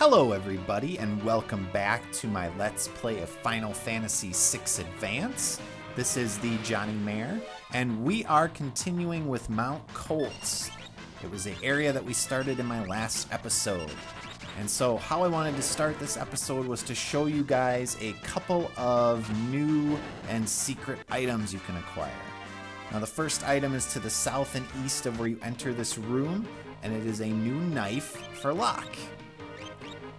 Hello everybody, and welcome back to my Let's Play of Final Fantasy VI Advance. This is thejonnymar, and we are continuing with Mount Kolts. It was an area that we started in my last episode. And so how I wanted to start this episode was to show you guys a couple of new and secret items you can acquire. Now the first item is to the south and east of where you enter this room, and it is a new knife for Locke.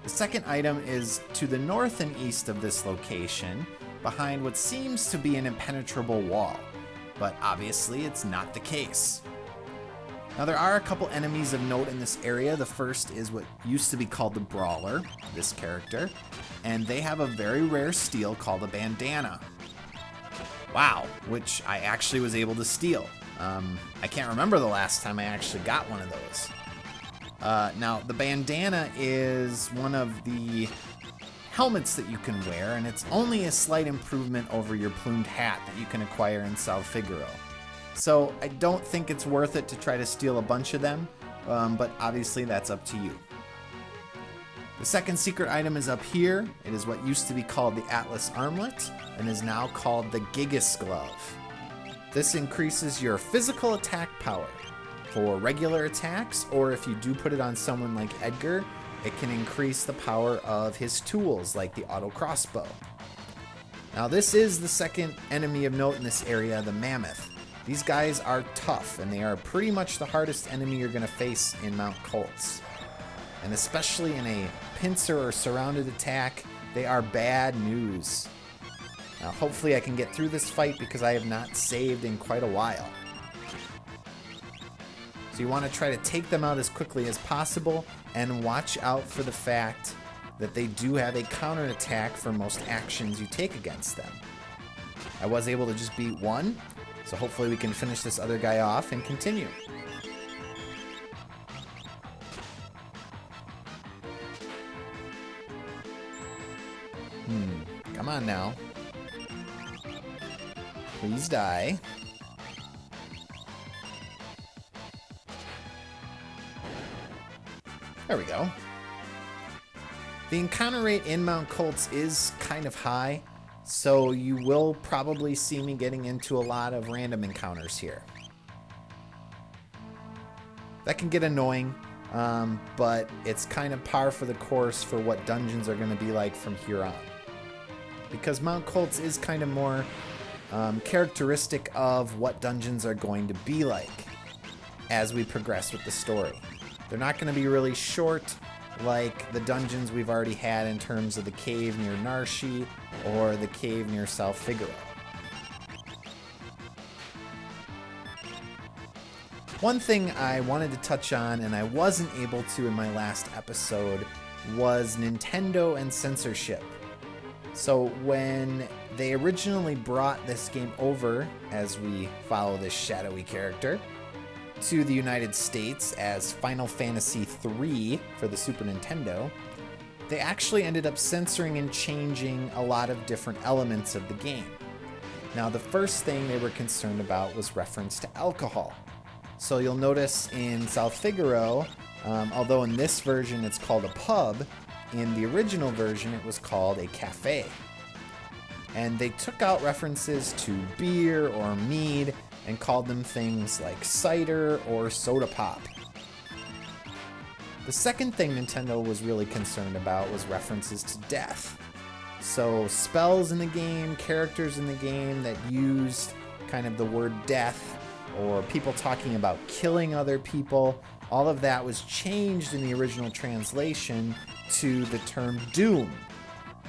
The second item is to the north and east of this location, behind what seems to be an impenetrable wall, but obviously it's not the case. Now there are a couple enemies of note in this area. The first is what used to be called the Brawler, this character, and they have a very rare steal called a bandana. Wow, which I actually was able to steal. I can't remember the last time I actually got one of those. Now, the bandana is one of the helmets that you can wear, and it's only a slight improvement over your plumed hat that you can acquire in South Figaro. So I don't think it's worth it to try to steal a bunch of them, but obviously that's up to you. The second secret item is up here. It is what used to be called the Atlas Armlet, and is now called the Gigas Glove. This increases your physical attack power for regular attacks, or if you do put it on someone like Edgar, it can increase the power of his tools, like the auto crossbow. Now this is the second enemy of note in this area, the Mammoth. These guys are tough, and they are pretty much the hardest enemy you're going to face in Mount Kolts. And especially in a pincer or surrounded attack, they are bad news. Now hopefully I can get through this fight because I have not saved in quite a while. So you want to try to take them out as quickly as possible, and watch out for the fact that they do have a counterattack for most actions you take against them. I was able to just beat one, so hopefully we can finish this other guy off and continue. Come on now. Please die. There we go. The encounter rate in Mount Kolts is kind of high, so you will probably see me getting into a lot of random encounters here. That can get annoying, but it's kind of par for the course for what dungeons are going to be like from here on. Because Mount Kolts is kind of more characteristic of what dungeons are going to be like as we progress with the story. They're not going to be really short like the dungeons we've already had in terms of the cave near Narshi or the cave near South Figaro. One thing I wanted to touch on, and I wasn't able to in my last episode, was Nintendo and censorship. So when they originally brought this game over, as we follow this shadowy character, to the United States as Final Fantasy III for the Super Nintendo, they actually ended up censoring and changing a lot of different elements of the game. Now, the first thing they were concerned about was reference to alcohol. So you'll notice in South Figaro, although in this version it's called a pub, in the original version it was called a cafe. And they took out references to beer or mead and called them things like cider or soda pop. The second thing Nintendo was really concerned about was references to death. So spells in the game, characters in the game that used kind of the word death, or people talking about killing other people, all of that was changed in the original translation to the term doom,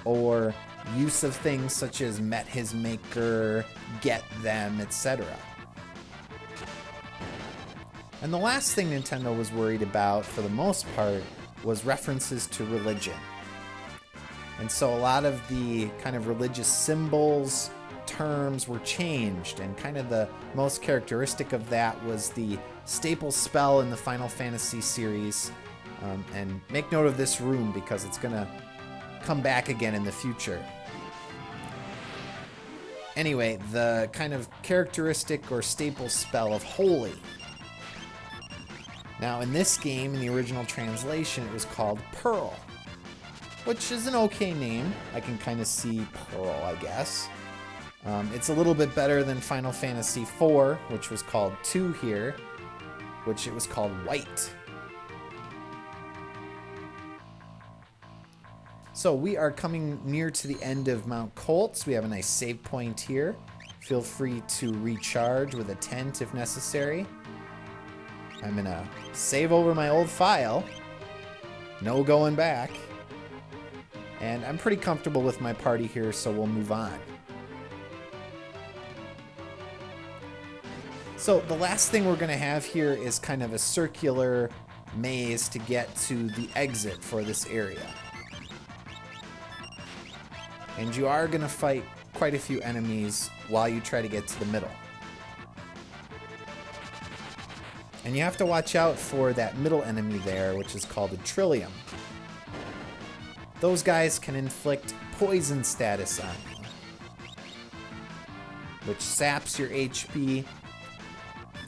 or use of things such as met his maker, get them, etc. And the last thing Nintendo was worried about, for the most part, was references to religion. And so a lot of the kind of religious symbols, terms were changed, and kind of the most characteristic of that was the staple spell in the Final Fantasy series. And make note of this room because it's going to come back again in the future. Anyway, the kind of characteristic or staple spell of holy. Now, in this game, in the original translation, it was called Pearl. which is an okay name. I can kind of see Pearl, I guess. It's a little bit better than Final Fantasy IV, which was called 2 here, which it was called White. So we are coming near to the end of Mount Kolts. We have a nice save point here. Feel free to recharge with a tent if necessary. I'm gonna save over my old file. No going back. And I'm pretty comfortable with my party here, so we'll move on. So the last thing we're going to have here is kind of a circular maze to get to the exit for this area. And you are going to fight quite a few enemies while you try to get to the middle. And you have to watch out for that middle enemy there, which is called a Trillium. Those guys can inflict poison status on you, which saps your HP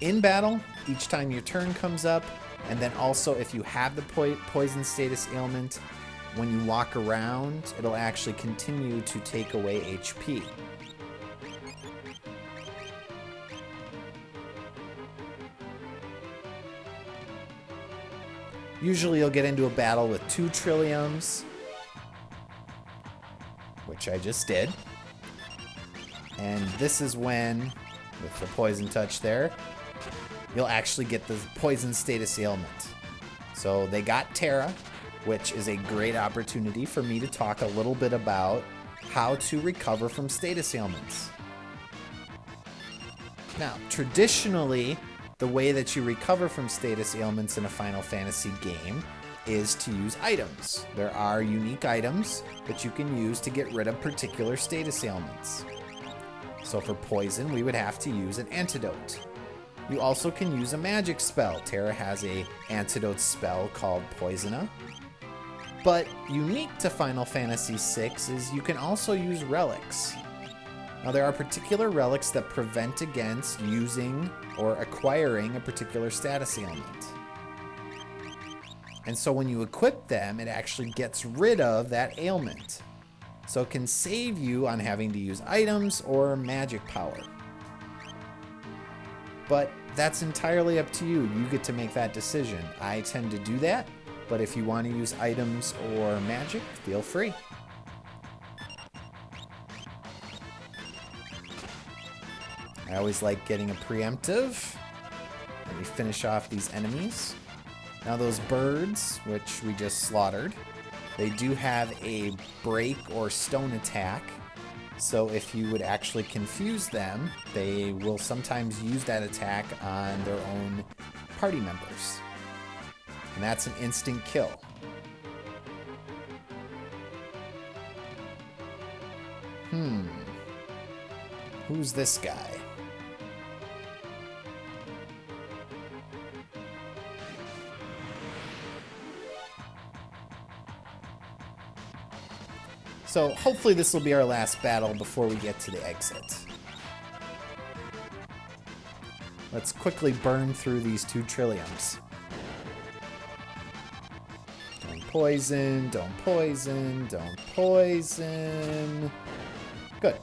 in battle each time your turn comes up, and then also if you have the poison status ailment, when you walk around, it'll actually continue to take away HP. Usually you'll get into a battle with 2 Trilliums, which I just did. And this is when, with the poison touch there, you'll actually get the poison status ailment. So they got Terra, which is a great opportunity for me to talk a little bit about how to recover from status ailments. Now, traditionally, the way that you recover from status ailments in a Final Fantasy game is to use items. There are unique items that you can use to get rid of particular status ailments. So for poison, we would have to use an antidote. You also can use a magic spell. Terra has an antidote spell called Poisona. But unique to Final Fantasy VI is you can also use relics. Now there are particular relics that prevent against using or acquiring a particular status ailment. And so when you equip them, it actually gets rid of that ailment. So it can save you on having to use items or magic power. But that's entirely up to you. You get to make that decision. I tend to do that, but if you want to use items or magic, feel free. I always like getting a preemptive. Let me finish off these enemies. Now those birds, which we just slaughtered, they do have a break or stone attack. So if you would actually confuse them, they will sometimes use that attack on their own party members. And that's an instant kill. Who's this guy? So hopefully this will be our last battle before we get to the exit. Let's quickly burn through these 2 Trilliums. Don't poison, don't poison, don't poison. Good.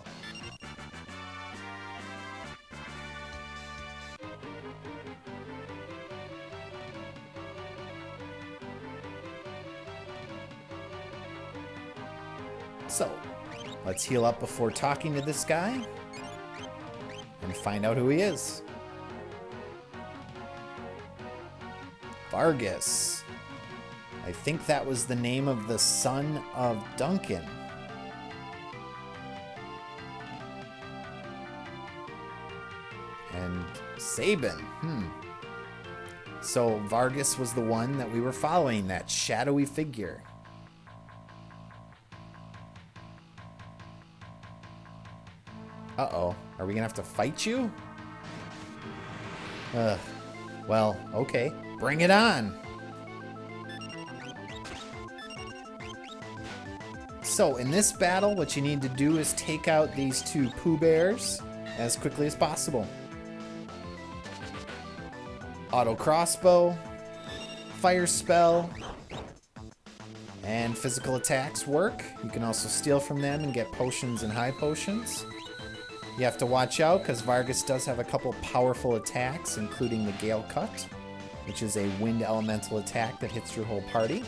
So, let's heal up before talking to this guy and find out who he is. Vargas. I think that was the name of the son of Duncan. And Sabin. So Vargas was the one that we were following, that shadowy figure. Uh-oh. Are we gonna have to fight you? Well, okay. Bring it on! So, in this battle, what you need to do is take out these 2 Pooh Bears as quickly as possible. Auto crossbow, fire spell, And physical attacks work. You can also steal from them and get potions and high potions. You have to watch out because Vargas does have a couple powerful attacks, including the Gale Cut, which is a wind elemental attack that hits your whole party.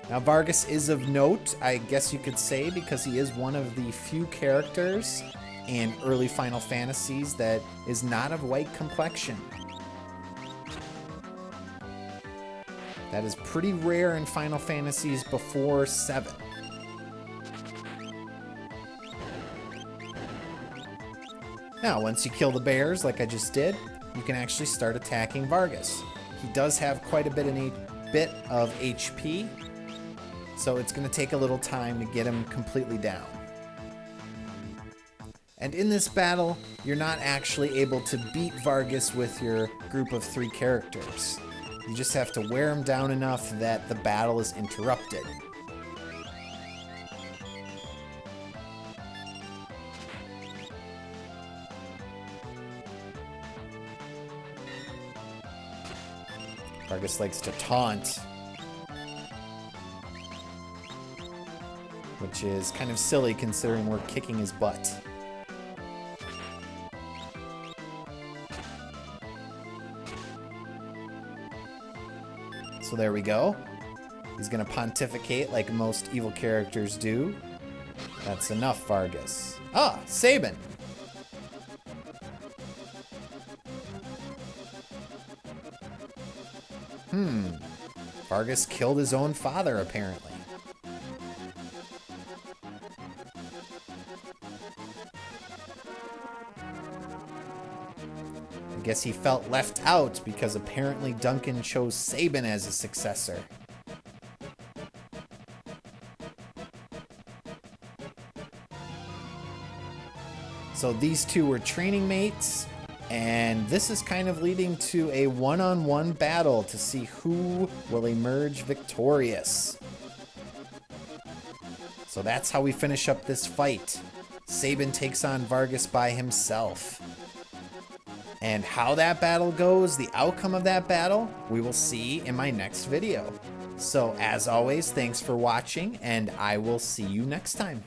Now Vargas is of note, I guess you could say, because he is one of the few characters in early Final Fantasies that is not of white complexion. That is pretty rare in Final Fantasies before 7. Now, once you kill the bears, like I just did, you can actually start attacking Vargas. He does have quite a bit of HP, so it's going to take a little time to get him completely down. And in this battle, you're not actually able to beat Vargas with your group of 3 characters. You just have to wear him down enough that the battle is interrupted. Vargas likes to taunt, which is kind of silly considering we're kicking his butt. So there we go. He's gonna pontificate like most evil characters do. That's enough, Vargas. Ah, Sabin! Vargas killed his own father, apparently. I guess he felt left out because apparently Duncan chose Sabin as a successor. So these two were training mates, and this is kind of leading to a one-on-one battle to see who will emerge victorious. So that's how we finish up this fight. Sabin takes on Vargas by himself. And how that battle goes, the outcome of that battle, we will see in my next video. So as always, thanks for watching, and I will see you next time.